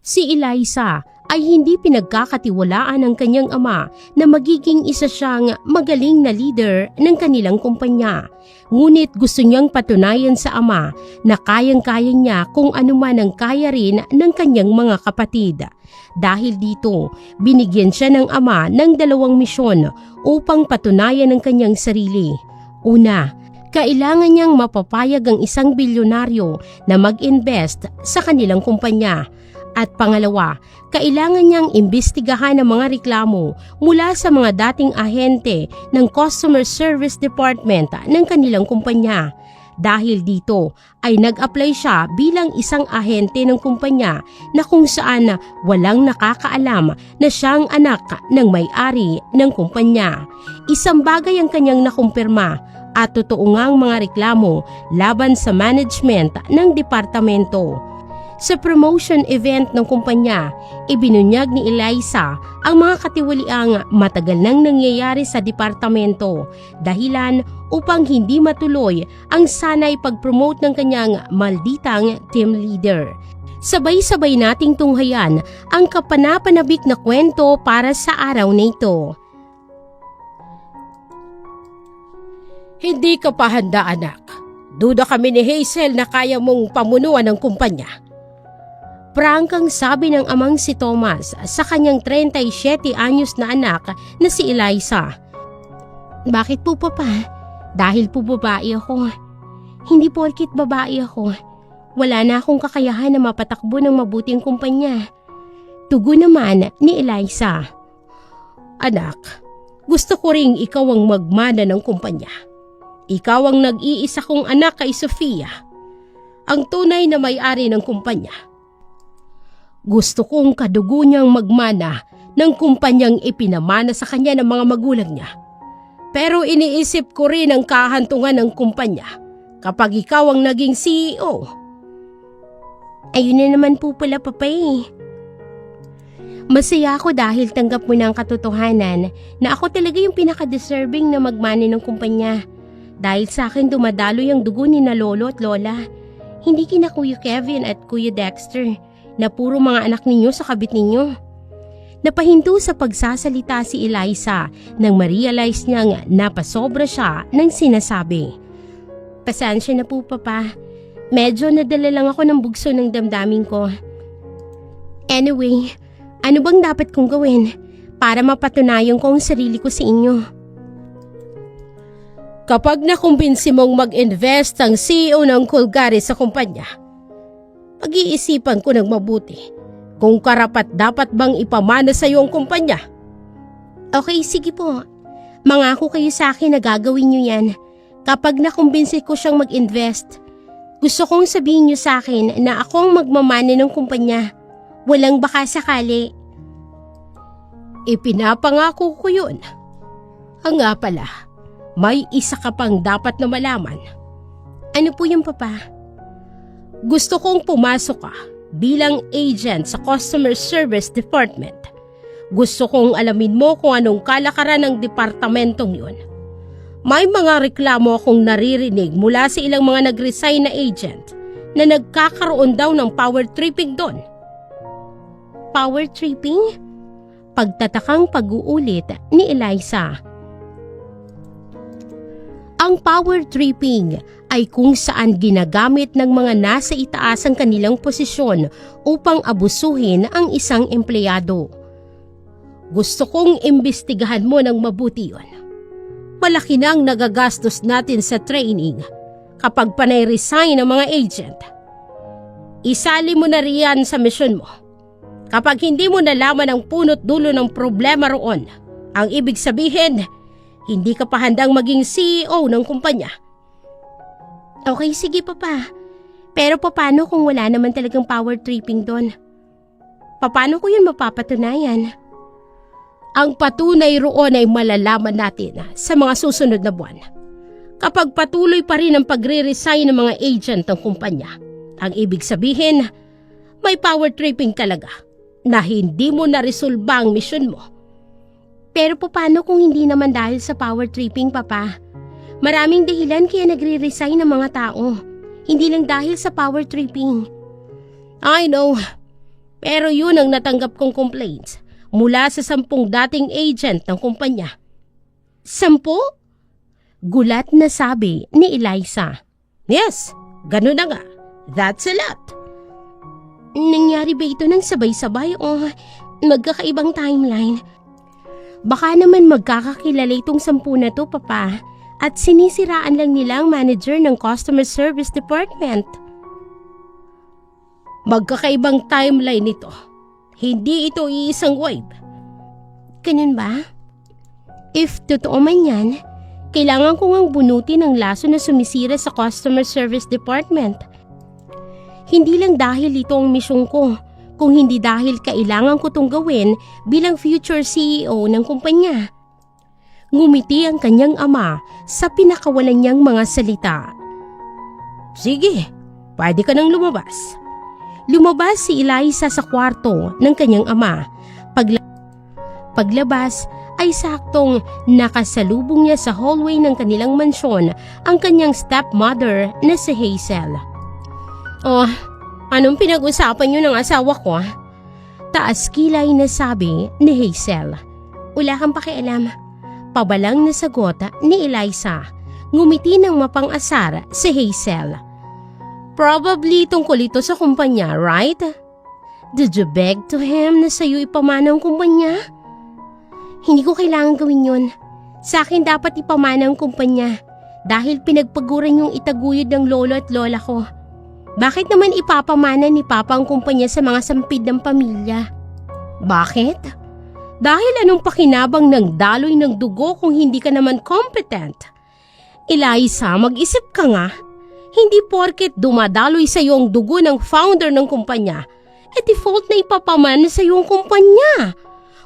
Si Eliza ay hindi pinagkakatiwalaan ng kanyang ama na magiging isa siyang magaling na leader ng kanilang kumpanya. Ngunit gusto niyang patunayan sa ama na kayang-kaya niya kung ano man ang kaya rin ng kanyang mga kapatid. Dahil dito, binigyan siya ng ama ng 2 misyon upang patunayan ang kanyang sarili. Una, kailangan niyang mapapayag ang isang bilyonaryo na mag-invest sa kanilang kumpanya. At pangalawa, kailangan niyang imbestigahan ang mga reklamo mula sa mga dating ahente ng Customer Service Department ng kanilang kumpanya. Dahil dito ay nag-apply siya bilang isang ahente ng kumpanya na kung saan walang nakakaalam na siyang anak ng may-ari ng kumpanya. Isang bagay ang kanyang nakumpirma at totoo ngang mga reklamo laban sa management ng departamento. Sa promotion event ng kumpanya, ibinunyag ni Eliza ang mga katiwaliang matagal nang nangyayari sa departamento dahilan upang hindi matuloy ang sanay pag-promote ng kanyang malditang team leader. Sabay-sabay nating tunghayan ang kapanapanabik na kwento para sa araw na ito. Hindi ka pa handa, anak. Duda kami ni Hazel na kaya mong pamunuan ng kumpanya. Prangkang sabi ng amang si Thomas sa kanyang 37 anyos na anak na si Eliza. Bakit po, Papa? Dahil po babae ako. Hindi porkit babae ako, wala na akong kakayahan na mapatakbo ng mabuting kumpanya. Tugon naman ni Eliza. Anak, gusto ko ring ikaw ang magmana ng kumpanya. Ikaw ang nag-iisa kong anak kay Sofia, ang tunay na may-ari ng kumpanya. Gusto kong kadugo niyang magmana ng kumpanyang ipinamana sa kanya ng mga magulang niya. Pero iniisip ko rin ang kahantungan ng kumpanya kapag ikaw ang naging CEO. Ayun na naman po pala, Papa eh. Masaya ako dahil tanggap mo na ang katotohanan na ako talaga yung pinaka-deserving na magmana ng kumpanya. Dahil sa akin dumadaloy ang dugo ni na lolo at lola. Hindi kina Kuya Kevin at Kuya Dexter na puro mga anak ninyo sa kabit ninyo. Napahinto sa pagsasalita si Eliza nang ma-realize niyang napasobra siya ng sinasabi. Pasensya na po, Papa. Medyo nadala lang ako ng bugso ng damdamin ko. Anyway, ano bang dapat kong gawin para mapatunayan ko ang sarili ko sa inyo? Kapag nakumbinsi mong mag-invest ang CEO ng Colgate sa kumpanya, pag-iisipan ko ng mabuti kung karapat-dapat bang ipamana sa iyo ang kumpanya. Okay, sige po. Mangako kayo sa akin na gagawin niyo yan. Kapag nakumbinsi ko siyang mag-invest, gusto kong sabihin niyo sa akin na ako ang magmamana ng kumpanya. Walang baka sakali. Ipinapangako ko yun. Nga pala, may isa ka pang dapat na malaman. Ano po yung, Papa? Gusto kong pumasok ka bilang agent sa Customer Service Department. Gusto kong alamin mo kung anong kalakaran ng departamentong yun. May mga reklamo akong naririnig mula sa ilang mga nag-resign na agent na nagkakaroon daw ng power tripping doon. Power tripping? Pagtatakang pag-uulit ni Eliza. Ang power tripping ay kung saan ginagamit ng mga nasa itaas ang kanilang posisyon upang abusuhin ang isang empleyado. Gusto kong imbestigahan mo ng mabuti yun. Malaki na ang nagagastos natin sa training kapag panay-resign ang mga agent. Isali mo na riyan sa misyon mo. Kapag hindi mo nalaman ang punot dulo ng problema roon, ang ibig sabihin, hindi ka pa handang maging CEO ng kumpanya. Okay, sige, Papa. Pero paano kung wala naman talagang power tripping doon? Paano ko yun mapapatunayan? Ang patunay roon ay malalaman natin sa mga susunod na buwan. Kapag patuloy pa rin ang pagre-resign ng mga agent ng kumpanya, ang ibig sabihin, may power tripping talaga na hindi mo naresolba ang misyon mo. Pero paano kung hindi naman dahil sa power tripping, Papa? Maraming dahilan kaya nagre-resign ng mga tao. Hindi lang dahil sa power tripping. I know. Pero yun ang natanggap kong complaints mula sa 10 dating agent ng kumpanya. 10? Gulat na sabi ni Eliza. Yes, ganun na nga. That's a lot. Nangyari ba ito ng sabay-sabay o magkakaibang timeline? Baka naman magkakakilala itong 10 na to, Papa, at sinisiraan lang nila ang manager ng customer service department. Magkakaibang timeline ito. Hindi ito iisang wave. Ganun ba? If totoo man yan, kailangan ko ngang bunutin ang laso na sumisira sa customer service department. Hindi lang dahil ito ang misyon ko, kung hindi dahil kailangan ko itong gawin bilang future CEO ng kumpanya. Ngumiti ang kanyang ama sa pinakawalan niyang mga salita. Sige, pwede ka nang lumabas. Lumabas si Eliza sa kwarto ng kanyang ama. Paglabas ay saktong nakasalubong niya sa hallway ng kanilang mansyon ang kanyang stepmother na si Hazel. Oh, anong pinag-usapan niyo ng asawa ko? Taas kilay na sabi ni Hazel. Wala kang pakialam. Pabalang na sagot ni Eliza. Ngumiti ng mapang-asar si Hazel. Probably tungkol ito sa kumpanya, right? Did you beg to him na sa'yo ipamana ang kumpanya? Hindi ko kailangan gawin yun. Sa akin dapat ipamana ang kumpanya dahil pinagpaguran yung itaguyod ng lolo at lola ko. Bakit naman ipapamana ni Papa ang kumpanya sa mga sampid ng pamilya? Bakit? Dahil anong pakinabang ng daloy ng dugo kung hindi ka naman competent? Eliza, mag-isip ka nga. Hindi porket dumadaloy sa iyo ang dugo ng founder ng kumpanya, default na ipapamana sa iyo ang kumpanya.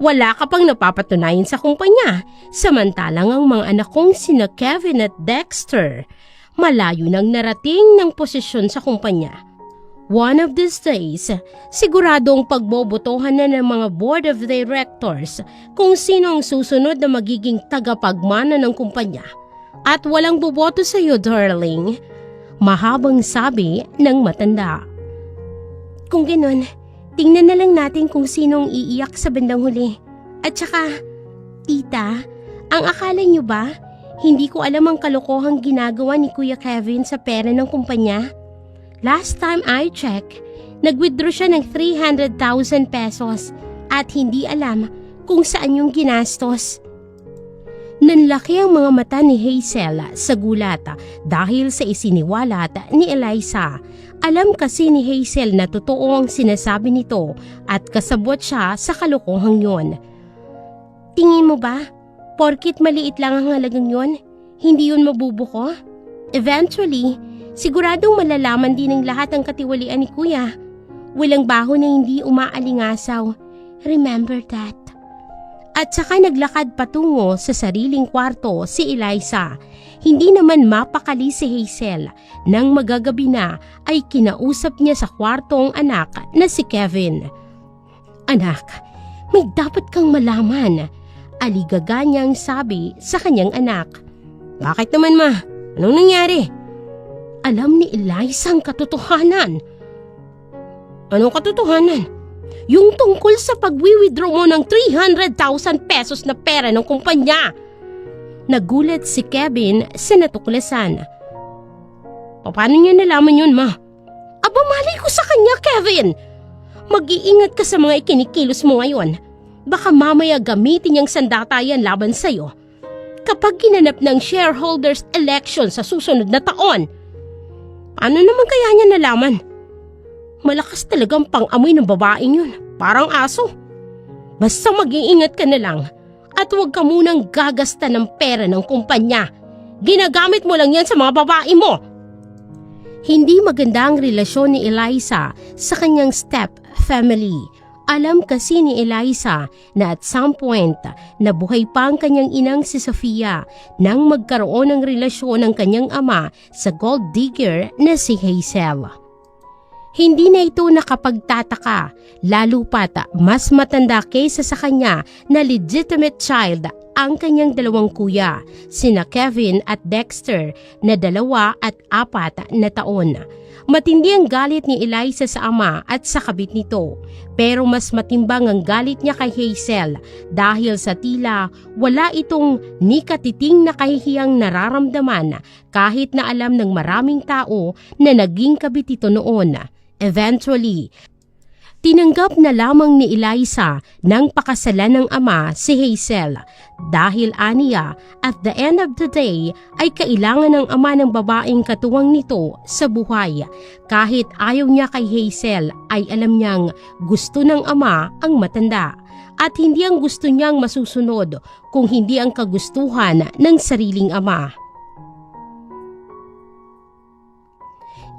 Wala ka pang napapatunayan sa kumpanya, samantalang ang mga anak kong sina Kevin at Dexter, malayo nang narating ng posisyon sa kumpanya. One of these days, siguradong pagbobotohan na ng mga board of directors kung sino ang susunod na magiging tagapagmana ng kumpanya. At walang boboto sa iyo, darling. Mahabang sabi ng matanda. Kung ganun, tingnan na lang natin kung sinong iiyak sa bandang huli. At saka, tita, ang akala niyo ba, hindi ko alam ang kalokohang ginagawa ni Kuya Kevin sa pera ng kumpanya? Last time I checked, nag-withdraw siya ng 300,000 pesos at hindi alam kung saan yung ginastos. Nanlaki ang mga mata ni Hazel sa gulat dahil sa isiniwalat ni Eliza. Alam kasi ni Hazel na totoo ang sinasabi nito at kasabot siya sa kalokohang yon. Tingin mo ba, porkit maliit lang ang halagang yon, hindi yun mabubuko? Eventually, siguradong malalaman din ng lahat ang katiwalian ni Kuya. Walang baho na hindi umaalingasaw. Remember that. At saka naglakad patungo sa sariling kwarto si Eliza. Hindi naman mapakali si Hazel. Nang magagabi na ay kinausap niya sa kwarto ang anak na si Kevin. Anak, may dapat kang malaman. Aligaga niyang sabi sa kanyang anak. Bakit naman ma? Anong nangyari? Alam ni Eliza ang katotohanan. Anong katotohanan? Yung tungkol sa pag-withdraw mo ng 300,000 pesos na pera ng kumpanya. Nagulat si Kevin sa natuklasan. Paano niya nalaman yun, ma? Aba, malay ko sa kanya, Kevin! Mag-iingat ka sa mga ikinikilos mo ngayon. Baka mamaya gamitin niyang sandatayan laban sa'yo. Kapag ginanap ng shareholders election sa susunod na taon. Paano naman kaya niya nalaman? Malakas talagang pang-amoy ng babaeng yun. Parang aso. Basta mag-iingat ka na lang at huwag ka munang gagasta ng pera ng kumpanya. Ginagamit mo lang yan sa mga babae mo. Hindi maganda ang relasyon ni Eliza sa kanyang step-family. Alam kasi ni Eliza na at some point nabuhay pa ang kanyang inang si Sofia nang magkaroon ng relasyon ng kanyang ama sa gold digger na si Hazel. Hindi na ito nakapagtataka, lalo pat mas matanda kaysa sa kanya na legitimate child ang kanyang dalawang kuya, sina Kevin at Dexter na 2 at 4 na taon. Matindi ang galit ni Eliza sa ama at sa kabit nito, pero mas matimbang ang galit niya kay Hazel dahil sa tila wala itong nikatiting na kahihiyang nararamdaman kahit na alam ng maraming tao na naging kabit ito noon. Eventually, tinanggap na lamang ni Eliza ng pakasalan ng ama si Hazel dahil aniya at the end of the day ay kailangan ng ama ng babaeng katuwang nito sa buhay. Kahit ayaw niya kay Hazel ay alam niyang gusto ng ama ang matanda at hindi ang gusto niyang masusunod kung hindi ang kagustuhan ng sariling ama.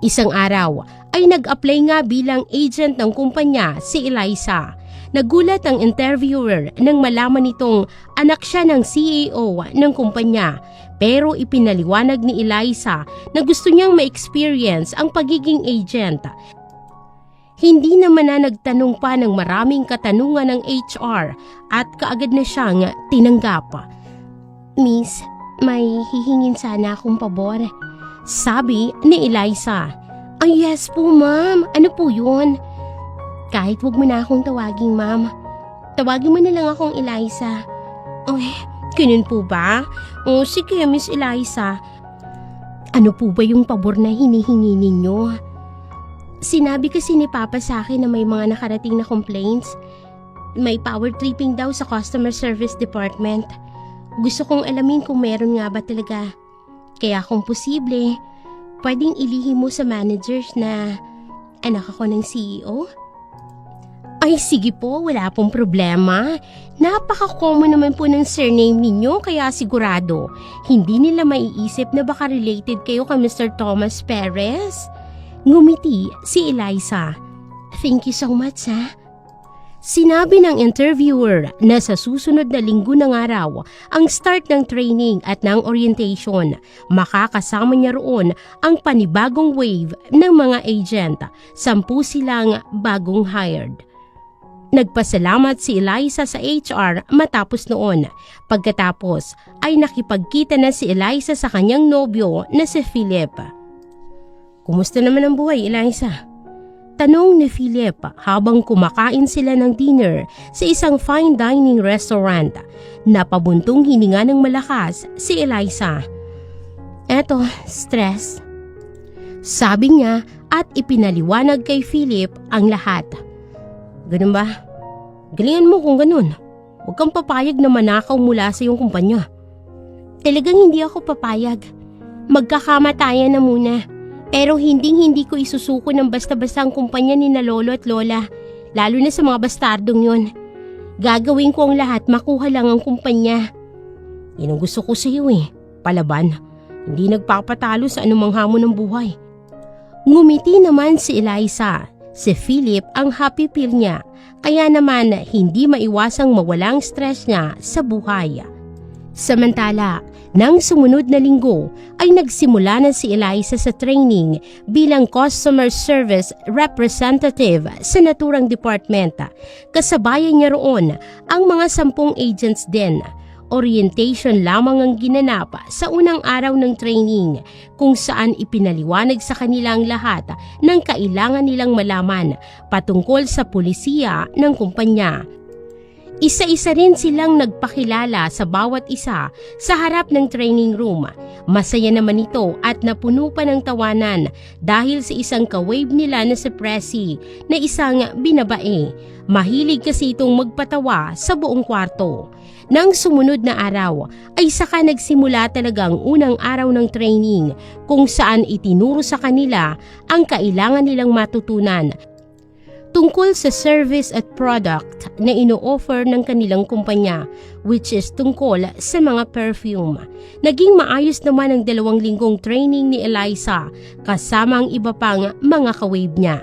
Isang araw ay nag-apply nga bilang agent ng kumpanya si Eliza. Nagulat ang interviewer nang malaman nitong anak siya ng CEO ng kumpanya, pero ipinaliwanag ni Eliza na gusto niyang ma-experience ang pagiging agent. Hindi naman na nagtanong pa ng maraming katanungan ng HR at kaagad na siyang tinanggap. "Miss, may hihingin sana akong pabor," sabi ni Eliza. "Ay yes po ma'am, ano po yun?" "Kahit wag mo na akong tawagin ma'am. Tawagin mo na lang akong Eliza." "Ay, ganun po ba? O sige Miss Eliza. Ano po ba yung pabor na hinihingi ninyo?" "Sinabi kasi ni Papa sa akin na may mga nakarating na complaints. May power tripping daw sa customer service department. Gusto kong alamin kung meron nga ba talaga. Kaya kung posible, pwedeng ilihim mo sa managers na anak ako ng CEO?" "Ay sige po, wala pong problema. Napaka-common naman po ng surname ninyo kaya sigurado hindi nila maiisip na baka related kayo kay Mr. Thomas Perez." Ngumiti si Eliza. "Thank you so much ha." Sinabi ng interviewer na sa susunod na linggo ng araw ang start ng training at ng orientation. Makakasama niya roon ang panibagong wave ng mga agent. 10 silang bagong hired. Nagpasalamat si Eliza sa HR matapos noon. Pagkatapos ay nakipagkita na si Eliza sa kanyang nobyo na si Philip. "Kumusta naman ang buhay, Eliza?" tanong ni Philip habang kumakain sila ng dinner sa isang fine dining restaurant. Napabuntong hininga ng malakas si Eliza. "Eto, stress," sabi niya at ipinaliwanag kay Philip ang lahat. "Ganun ba? Galingan mo kung ganun. Huwag kang papayag na manakaw mula sa iyong kumpanya." "Talagang hindi ako papayag. Magkakamatayan na muna. Pero hindi ko isusuko ng basta-basta ang kumpanya ni na lolo at lola, lalo na sa mga bastardong yun. Gagawin ko ang lahat makuha lang ang kumpanya." "Yan ang gusto ko sa iyo eh, palaban. Hindi nagpapatalo sa anumang hamon ng buhay." Ngumiti naman si Eliza. Si Philip ang happy pill niya, kaya naman hindi maiwasang mawalang stress niya sa buhay. Samantala, nang sumunod na linggo ay nagsimula na si Eliza sa training bilang customer service representative sa naturang department. Kasabayan niya roon ang mga 10 agents din. Orientation lamang ang ginanap sa unang araw ng training kung saan ipinaliwanag sa kanila ang lahat ng kailangan nilang malaman patungkol sa pulisiya ng kumpanya. Isa-isa rin silang nagpakilala sa bawat isa sa harap ng training room. Masaya naman ito at napuno pa ng tawanan dahil sa isang ka-wave nila na si Presi na isang binabae. Mahilig kasi itong magpatawa sa buong kwarto. Nang sumunod na araw ay saka nagsimula talagang unang araw ng training kung saan itinuro sa kanila ang kailangan nilang matutunan tungkol sa service at product na ino-offer ng kanilang kumpanya, which is tungkol sa mga perfume. Naging maayos naman ang 2 linggong training ni Eliza kasama ang iba pang mga ka-wave niya.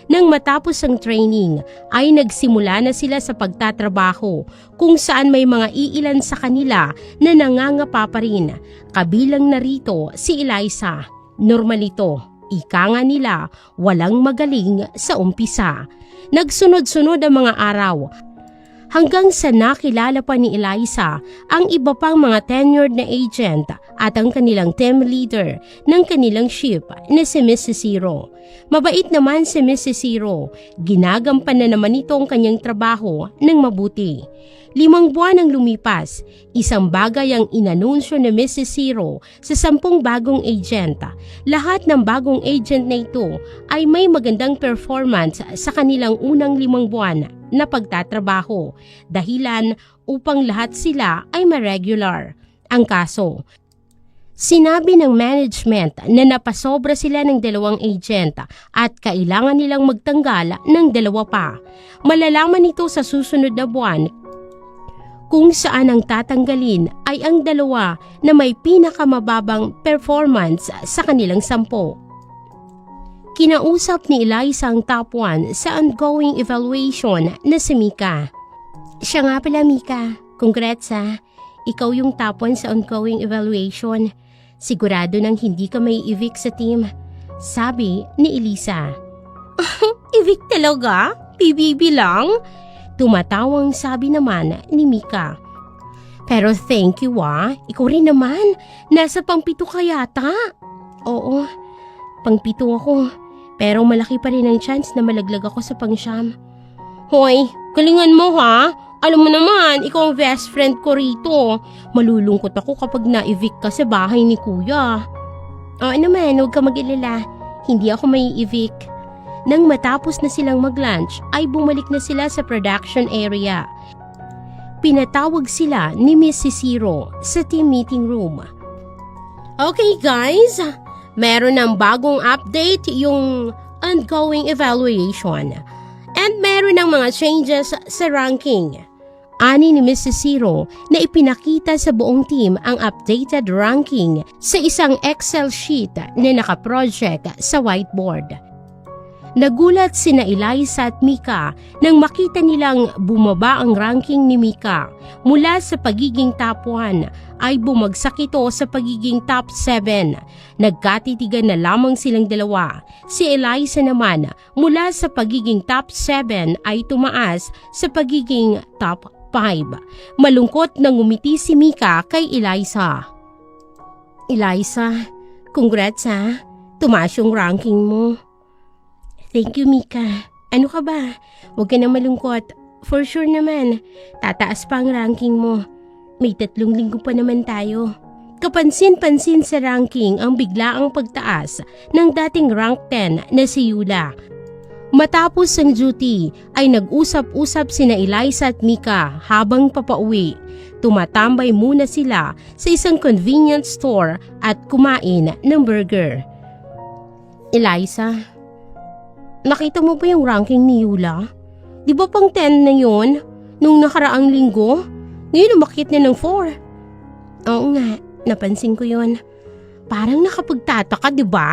Nang matapos ang training ay nagsimula na sila sa pagtatrabaho kung saan may mga iilan sa kanila na nangangapa pa rin. Kabilang narito si Eliza. Normal ito. Ika nga nila, walang magaling sa umpisa. Nagsunod-sunod ang mga araw hanggang sa nakilala pa ni Eliza ang iba pang mga tenured na agent at ang kanilang team leader ng kanilang ship na si Mrs. Zero. Mabait naman si Mrs. Zero, ginagampan na naman ito ang kanyang trabaho ng mabuti. 5 buwan ang lumipas, isang bagay ang inanunsyo ni Mrs. Zero sa 10 bagong agent. Lahat ng bagong agent na ito ay may magandang performance sa kanilang unang 5 buwan na pagtatrabaho, dahilan upang lahat sila ay ma-regular. Ang kaso, sinabi ng management na napasobra sila ng 2 agent at kailangan nilang magtanggal ng 2 pa. Malalaman ito sa susunod na buwan kung saan ang tatanggalin ay ang 2 na may pinakamababang performance sa kanilang 10. Kinausap ni Eliza ang top 1 sa ongoing evaluation na si Mika. Siya nga pala, Mika. Congrats ha. Ikaw yung top 1 sa ongoing evaluation. Sigurado nang hindi ka may evict sa team, sabi ni Eliza. Evict talaga? PBB lang? Tumatawang sabi naman ni Mika. Pero thank you ikaw rin naman. Nasa pang-7 ka yata. Oo, pang-7 ako. Pero malaki pa rin ang chance na malaglag ako sa pang-9. Hoy, galingan mo ha. Alam mo naman, ikaw ang best friend ko rito. Malulungkot ako kapag na-evict ka sa bahay ni kuya. Oo naman, huwag ka mag-alala. Hindi ako may evict. Nang matapos na silang mag-lunch ay bumalik na sila sa production area. Pinatawag sila ni Mrs. Zero sa team meeting room. Okay guys, meron ng bagong update yung ongoing evaluation. And meron ng mga changes sa ranking. Ani ni Mrs. Zero na ipinakita sa buong team ang updated ranking sa isang Excel sheet na nakaproject sa whiteboard. Nagulat sina Eliza at Mika nang makita nilang bumaba ang ranking ni Mika. Mula sa pagiging top 1 ay bumagsak ito sa pagiging top 7. Nagkatitigan na lamang silang 2. Si Eliza naman mula sa pagiging top 7 ay tumaas sa pagiging top 5. Malungkot na ngumiti si Mika kay Eliza. Eliza, congrats ha. Tumaas yung ranking mo. Thank you, Mika. Ano ka ba? Huwag ka na malungkot. For sure naman, tataas pa ang ranking mo. May 3 linggo pa naman tayo. Kapansin-pansin sa ranking ang biglaang pagtaas ng dating rank 10 na si Yula. Matapos ang duty ay nag-usap-usap sina Eliza at Mika habang papauwi. Tumatambay muna sila sa isang convenience store at kumain ng burger. Eliza, nakita mo ba yung ranking ni Yula? Di ba pang 10 na yun nung nakaraang linggo? Ngayon umakyat na ng 4. Oo nga, napansin ko yun. Parang nakapagtataka, di ba?